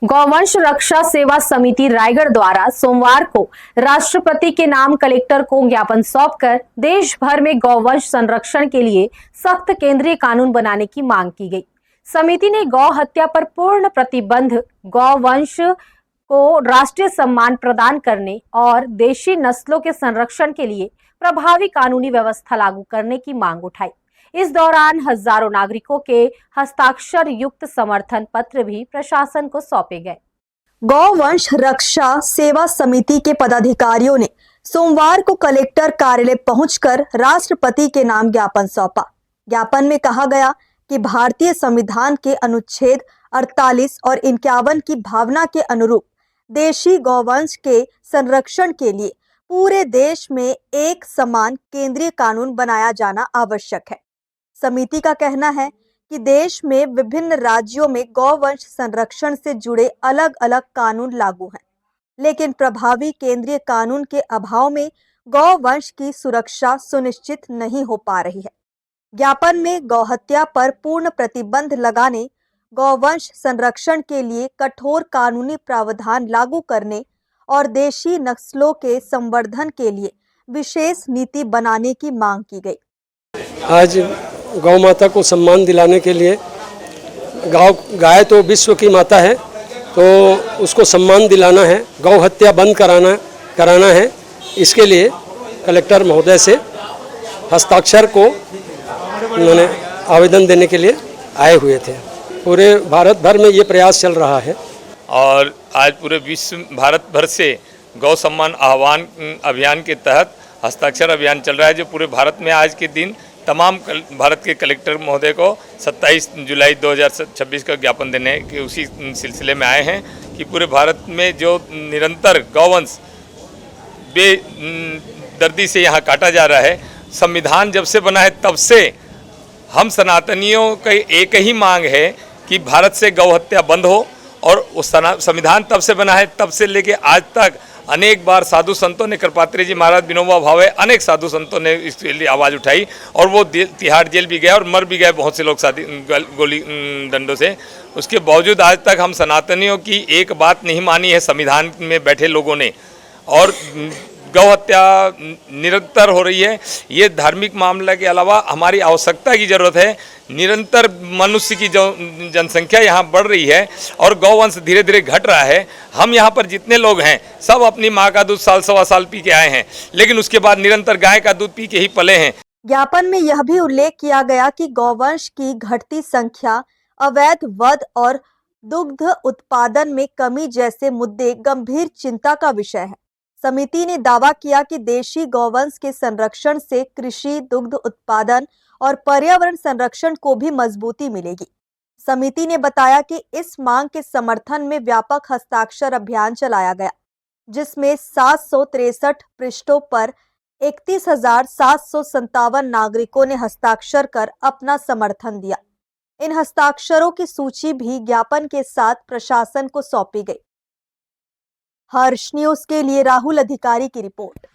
गौवंश रक्षा सेवा समिति रायगढ़ द्वारा सोमवार को राष्ट्रपति के नाम कलेक्टर को ज्ञापन सौंपकर देश भर में गौवंश संरक्षण के लिए सख्त केंद्रीय कानून बनाने की मांग की गई। समिति ने गौ हत्या पर पूर्ण प्रतिबंध, गौवंश को राष्ट्रीय सम्मान प्रदान करने और देशी नस्लों के संरक्षण के लिए प्रभावी कानूनी व्यवस्था लागू करने की मांग उठाई। इस दौरान हजारों नागरिकों के हस्ताक्षर युक्त समर्थन पत्र भी प्रशासन को सौंपे गए। गौवंश रक्षा सेवा समिति के पदाधिकारियों ने सोमवार को कलेक्टर कार्यालय पहुंचकर राष्ट्रपति के नाम ज्ञापन सौंपा। ज्ञापन में कहा गया कि भारतीय संविधान के अनुच्छेद 48 और 51 की भावना के अनुरूप देशी गौवंश के संरक्षण के लिए पूरे देश में एक समान केंद्रीय कानून बनाया जाना आवश्यक है। समिति का कहना है कि देश में विभिन्न राज्यों में गौवंश संरक्षण से जुड़े अलग अलग कानून लागू हैं, लेकिन प्रभावी केंद्रीय कानून के अभाव में गौवंश की सुरक्षा सुनिश्चित नहीं हो पा रही है। ज्ञापन में गौहत्या पर पूर्ण प्रतिबंध लगाने, गौवंश संरक्षण के लिए कठोर कानूनी प्रावधान लागू करने और देशी नस्लों के संवर्धन के लिए विशेष नीति बनाने की मांग की गई। आज गौ माता को सम्मान दिलाने के लिए, गाय तो विश्व की माता है, तो उसको सम्मान दिलाना है, गौ हत्या बंद कराना है। इसके लिए कलेक्टर महोदय से हस्ताक्षर को उन्होंने आवेदन देने के लिए आए हुए थे। पूरे भारत भर में ये प्रयास चल रहा है और आज पूरे विश्व भारत भर से गौ सम्मान आह्वान अभियान के तहत हस्ताक्षर अभियान चल रहा है, जो पूरे भारत में आज के दिन तमाम भारत के कलेक्टर महोदय को 27 जुलाई 2026 का ज्ञापन देने के उसी सिलसिले में आए हैं कि पूरे भारत में जो निरंतर गौवंश बेदर्दी से यहाँ काटा जा रहा है, संविधान जब से बना है तब से हम सनातनियों का एक ही मांग है कि भारत से गौ हत्या बंद हो। और उस संविधान तब से बना है, तब से लेके आज तक अनेक बार साधु संतों ने, कृपात्री जी महाराज, विनोबा भावे, अनेक साधु संतों ने इसके लिए आवाज़ उठाई और वो तिहाड़ जेल भी गए और मर भी गए बहुत से लोग गोली डंडों से। उसके बावजूद आज तक हम सनातनियों की एक बात नहीं मानी है संविधान में बैठे लोगों ने, और गौ हत्या निरंतर हो रही है। ये धार्मिक मामला के अलावा हमारी आवश्यकता की ज़रूरत है। निरंतर मनुष्य की जो जनसंख्या यहाँ बढ़ रही है और गौवंश धीरे धीरे घट रहा है। हम यहाँ पर जितने लोग हैं सब अपनी माँ का दूध साल सवा साल पी के आए हैं, लेकिन उसके बाद निरंतर गाय का दूध पी के ही पले हैं। ज्ञापन में यह भी उल्लेख किया गया कि गौवंश की घटती संख्या, अवैध वध और दुग्ध उत्पादन में कमी जैसे मुद्दे गंभीर चिंता का विषय है। समिति ने दावा किया कि देशी गौवंश के संरक्षण से कृषि, दुग्ध उत्पादन और पर्यावरण संरक्षण को भी मजबूती मिलेगी। समिति ने बताया कि इस मांग के समर्थन में व्यापक हस्ताक्षर अभियान चलाया गया, जिसमें 763 पृष्ठों पर 31,757 नागरिकों ने हस्ताक्षर कर अपना समर्थन दिया। इन हस्ताक्षरों की सूची भी ज्ञापन के साथ प्रशासन को सौंपी गई। हर्ष न्यूज के लिए राहुल अधिकारी की रिपोर्ट।